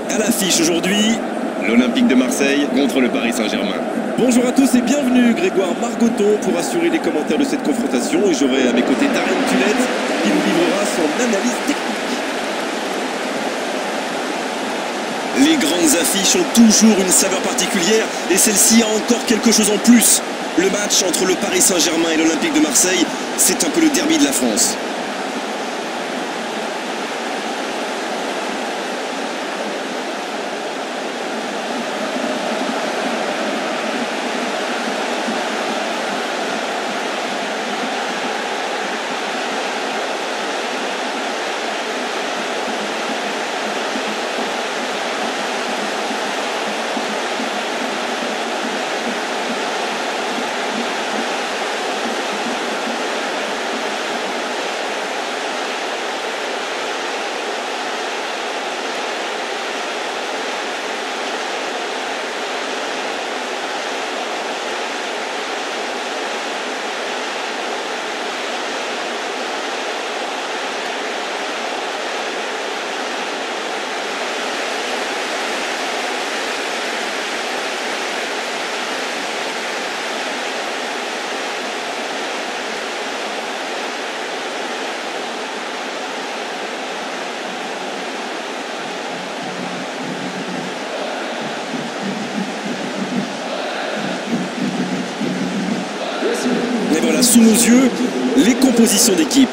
À l'affiche aujourd'hui, l'Olympique de Marseille contre le Paris Saint-Germain. Bonjour à tous et bienvenue, Grégoire Margoton pour assurer les commentaires de cette confrontation. Et j'aurai à mes côtés Darren Tulette qui nous livrera son analyse technique. Les grandes affiches ont toujours une saveur particulière et celle-ci a encore quelque chose en plus. Le match entre le Paris Saint-Germain et l'Olympique de Marseille, c'est un peu le derby de la France. Et voilà, sous nos yeux, les compositions d'équipe.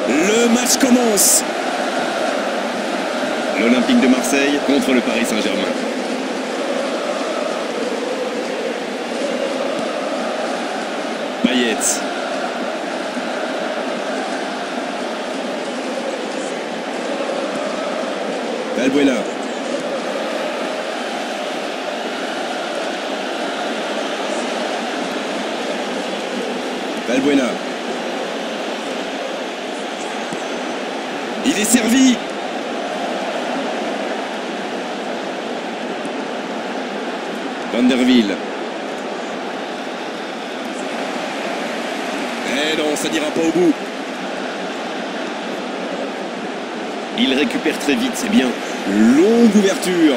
Le match commence. L'Olympique de Marseille contre le Paris Saint-Germain. Payet. Valbuena. Valbuena. Il est servi. Van der Wiel. Eh non, ça n'ira pas au bout. Il récupère très vite, c'est bien. Longue ouverture.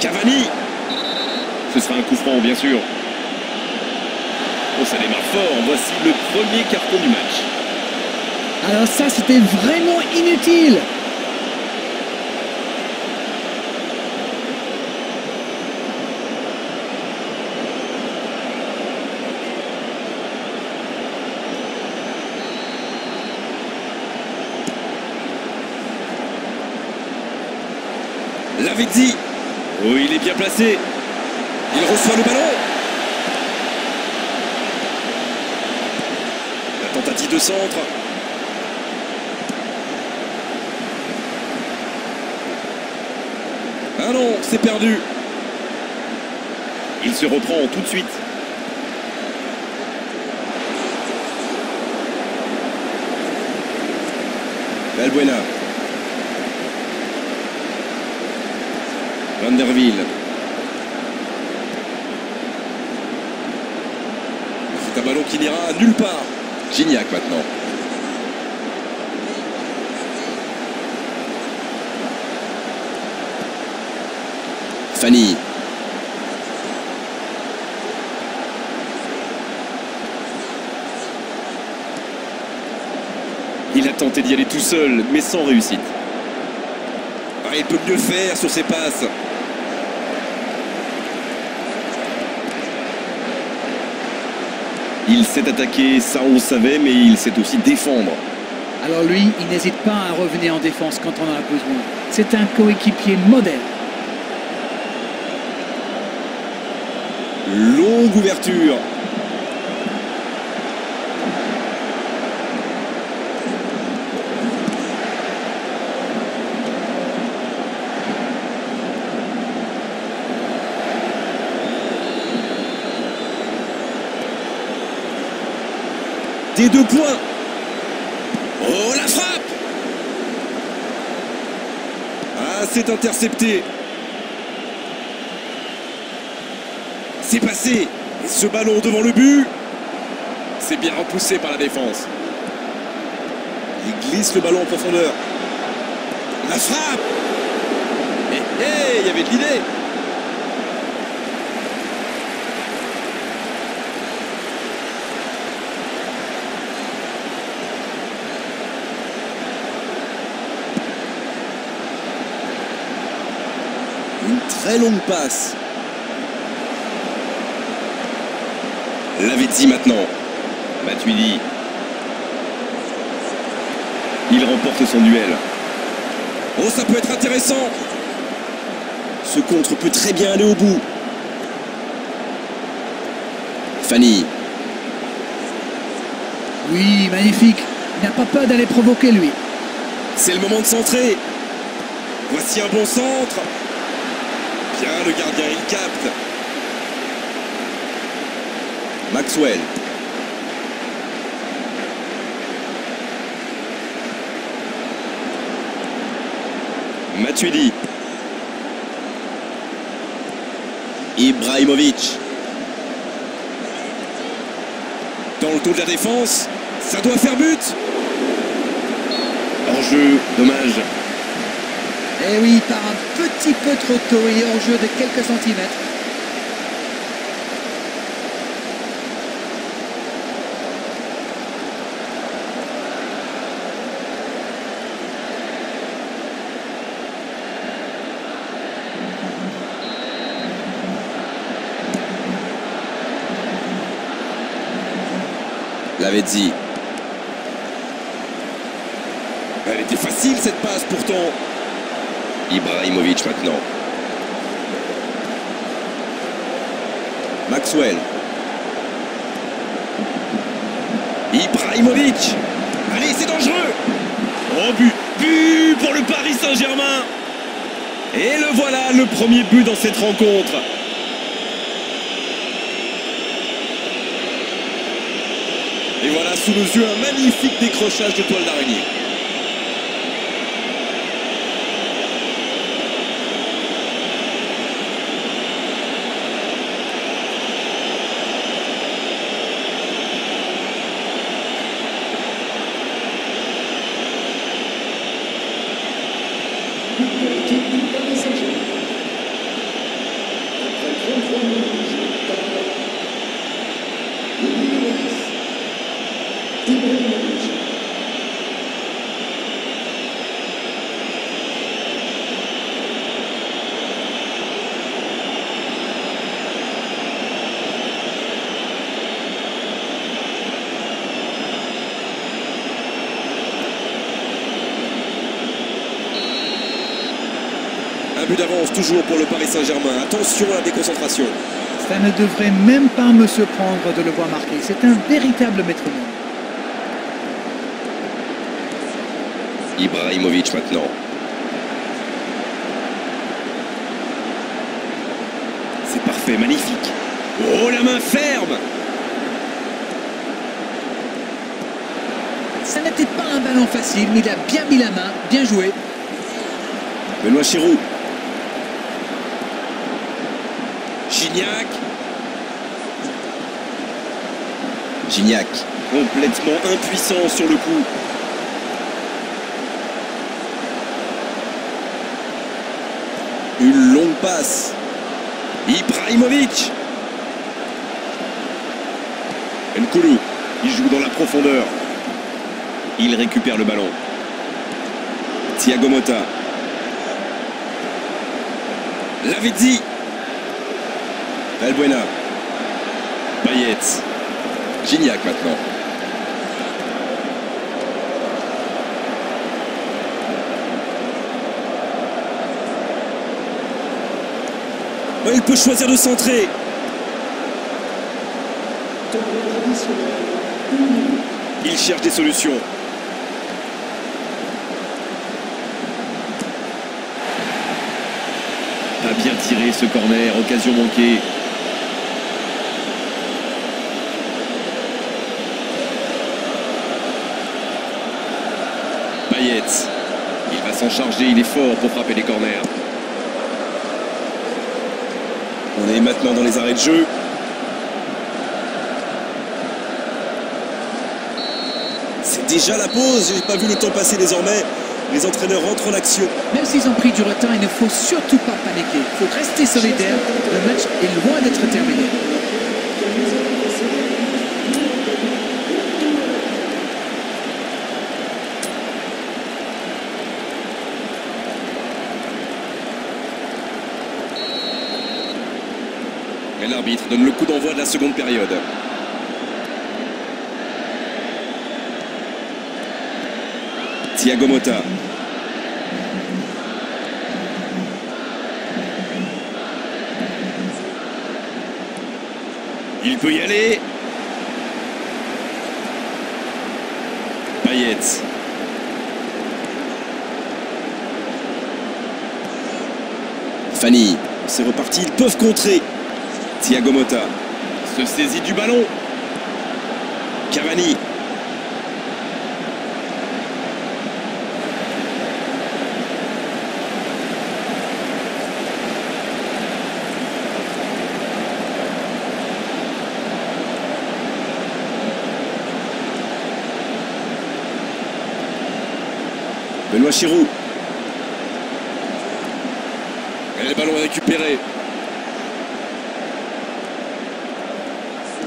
Cavani. Ce sera un coup franc, bien sûr. Oh, ça démarre fort. Voici le premier carton du match. Alors ça, c'était vraiment inutile. Lavezzi. Oh, il est bien placé. Il reçoit le ballon. La tentative de centre. Ah non, c'est perdu. Il se reprend tout de suite. Valbuena. Van der Wiel. C'est un ballon qui n'ira nulle part. Gignac maintenant. Fanny. Il a tenté d'y aller tout seul, mais sans réussite. Ah, il peut mieux faire sur ses passes. Il s'est attaqué, ça on le savait, mais il sait aussi défendre. Alors lui, il n'hésite pas à revenir en défense quand on en a besoin. C'est un coéquipier modèle. Longue ouverture. Des 2 points. Oh, la frappe. Ah, c'est intercepté. C'est passé. Et ce ballon devant le but. C'est bien repoussé par la défense. Il glisse le ballon en profondeur. La frappe. Il y avait de l'idée. Une très longue passe. Lavezzi maintenant. Matuidi. Il remporte son duel. Oh, ça peut être intéressant. Ce contre peut très bien aller au bout. Fanny. Oui, magnifique. Il n'a pas peur d'aller provoquer, lui. C'est le moment de centrer. Voici un bon centre. Bien, le gardien, il capte. Maxwell. Matuidi. Ibrahimovic. Dans le dos de la défense, ça doit faire but. Hors-jeu, dommage. Eh oui, par un petit peu trop tôt et hors-jeu de quelques centimètres. Lavezzi. Elle était facile cette passe pourtant. Ibrahimovic maintenant. Maxwell. Ibrahimovic. Allez, c'est dangereux. Oh, but pour le Paris Saint-Germain. Et le voilà, le premier but dans cette rencontre. Et voilà sous nos yeux un magnifique décrochage de toile d'araignée. Un but d'avance toujours pour le Paris Saint-Germain. Attention à la déconcentration. Ça ne devrait même pas me surprendre de le voir marquer. C'est un véritable métronome. Ibrahimovic maintenant. C'est parfait, magnifique. Oh, la main ferme. Ça n'était pas un ballon facile, mais il a bien mis la main. Bien joué. Benoît Chirou. Gignac. Gignac, complètement impuissant sur le coup. Une longue passe. Ibrahimovic. Nkoulou, il joue dans la profondeur. Il récupère le ballon. Thiago Motta. Lavezzi. Valbuena. Payet. Gignac maintenant. Oh, il peut choisir de centrer. Il cherche des solutions. Pas bien tiré ce corner, occasion manquée. Payet. Il va s'en charger, il est fort pour frapper les corners. On est maintenant dans les arrêts de jeu. C'est déjà la pause, j'ai pas vu le temps passer désormais. Les entraîneurs rentrent en action. Même s'ils ont pris du retard, il ne faut surtout pas paniquer. Il faut rester solidaire. Le match est loin d'être terminé. Et l'arbitre donne le coup d'envoi de la seconde période. Thiago Motta. Il peut y aller. Payet. Fanny. C'est reparti, ils peuvent contrer. Thiago Motta se saisit du ballon. Cavani. Benoît Chirou. Et le ballon est récupéré.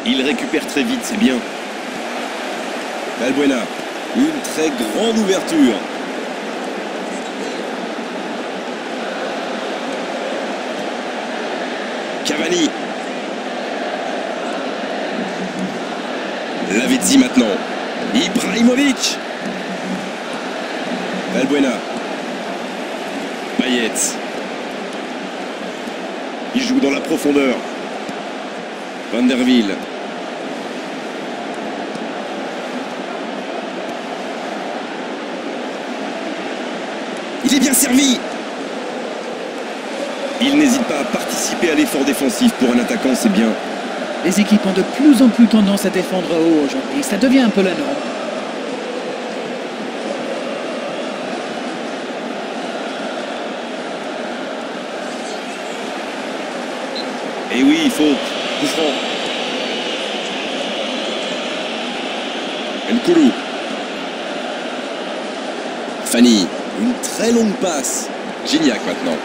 Il récupère très vite, c'est bien. Valbuena. Une très grande ouverture. Cavani. Lavezzi maintenant. Ibrahimovic. Valbuena. Payet. Il joue dans la profondeur. Van der Wiel. Il est bien servi. Il n'hésite pas à participer à l'effort défensif. Pour un attaquant, c'est bien. Les équipes ont de plus en plus tendance à défendre haut aujourd'hui. Ça devient un peu la norme. Et oui, il faut. Coup franc. Nkoulou. Fanny. Une très longue passe. Gignac maintenant.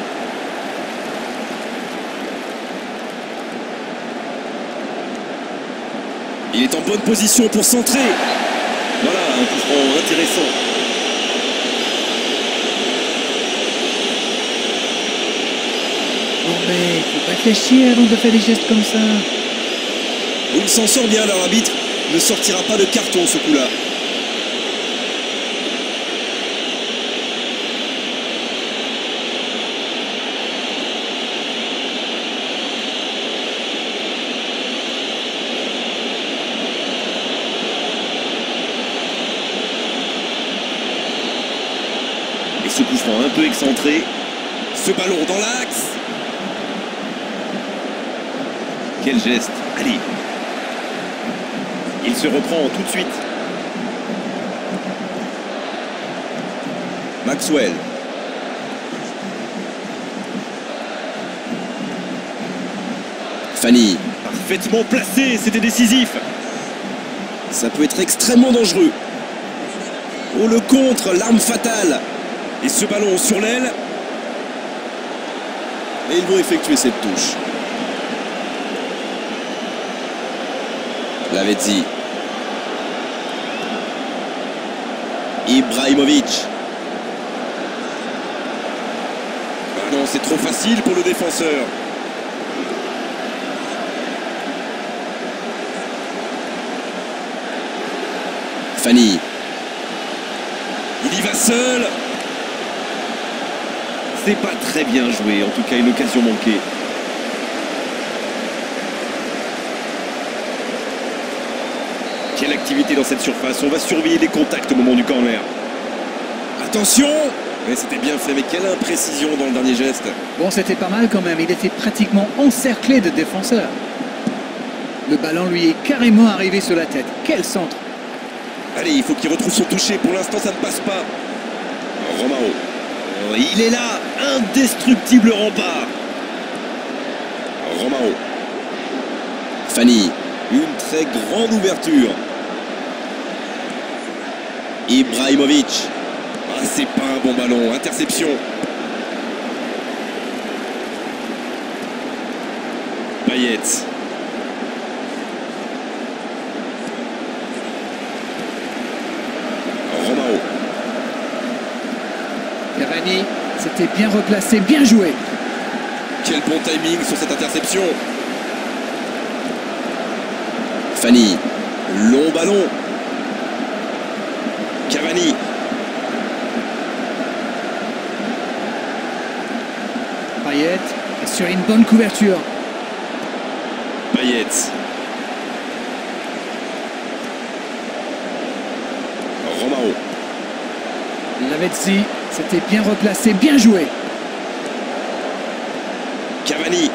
Il est en bonne position pour centrer. Voilà, un coup franc intéressant. Non mais, faut réfléchir avant de faire des gestes comme ça. Il s'en sort bien, leur arbitre ne sortira pas de carton ce coup-là. Et ce coup franc un peu excentré. Ce ballon dans l'axe. Quel geste. Allez. Il se reprend tout de suite. Maxwell. Fanny. Parfaitement placé, c'était décisif. Ça peut être extrêmement dangereux. Oh, le contre, l'arme fatale. Et ce ballon sur l'aile. Et ils vont effectuer cette touche. Ibrahimovic. Ah non, c'est trop facile pour le défenseur. Fanny. Il y va seul. C'est pas très bien joué, en tout cas une occasion manquée. Quelle activité dans cette surface. On va surveiller les contacts au moment du corner. Attention. Mais c'était bien fait, mais quelle imprécision dans le dernier geste. Bon, c'était pas mal quand même. Il était pratiquement encerclé de défenseurs. Le ballon lui est carrément arrivé sur la tête. Quel centre! Allez, il faut qu'il retrouve son toucher. Pour l'instant, ça ne passe pas. Romao. Oh, il est là. Indestructible rempart. Romao. Fanny. Une très grande ouverture. Ibrahimovic. Ah, c'est pas un bon ballon. Interception. Payet. Romao. Cavani, c'était bien replacé, bien joué. Quel bon timing sur cette interception. Fanny. Long ballon. Cavani. Payet est sur une bonne couverture. Payet. Romao. Lavezzi, c'était bien replacé, bien joué. Cavani.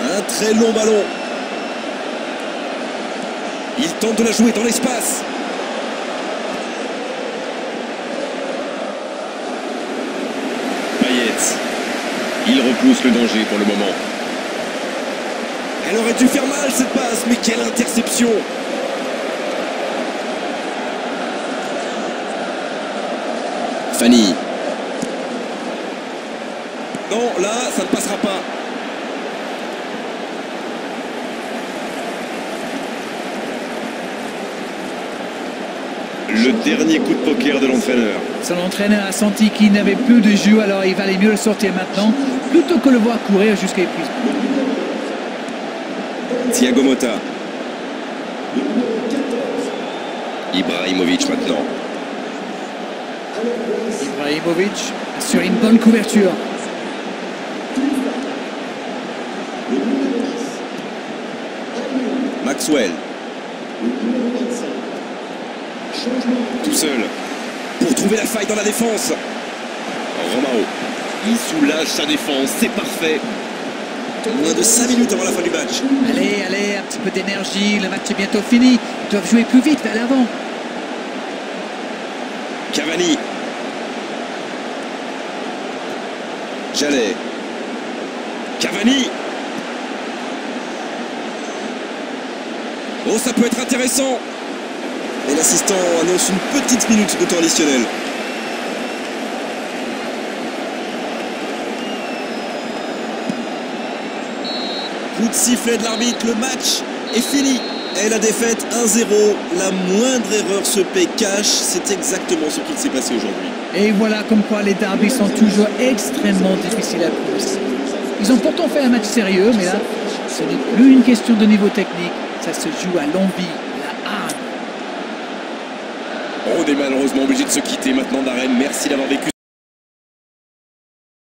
Un très long ballon. Il tente de la jouer dans l'espace. Payet. Il repousse le danger pour le moment. Elle aurait dû faire mal cette passe, mais quelle interception! Fanny. Non, là, ça ne passera pas. Le dernier coup de poker de l'entraîneur. Son entraîneur a senti qu'il n'avait plus de jus, alors il valait mieux le sortir maintenant, plutôt que le voir courir jusqu'à l'épuisement. Thiago Motta. Ibrahimovic maintenant. Ibrahimovic sur une bonne couverture. Maxwell. Tout seul. Pour trouver la faille dans la défense. Romao. Il soulage sa défense. C'est parfait. Moins de 5 minutes avant la fin du match. Allez, allez, un petit peu d'énergie. Le match est bientôt fini. Ils doivent jouer plus vite vers l'avant. Cavani. Jallet. Cavani. Oh, ça peut être intéressant. Et l'assistant annonce une petite minute de temps additionnel. Coup de sifflet de l'arbitre, le match est fini. Et la défaite 1-0, la moindre erreur se paie cash. C'est exactement ce qu'il s'est passé aujourd'hui. Et voilà comme quoi les derbys sont toujours extrêmement difficiles à prononcer. Ils ont pourtant fait un match sérieux, mais là, ce n'est plus une question de niveau technique. Ça se joue à l'envie, la hargne. On est malheureusement obligé de se quitter maintenant, Darren. Merci d'avoir vécu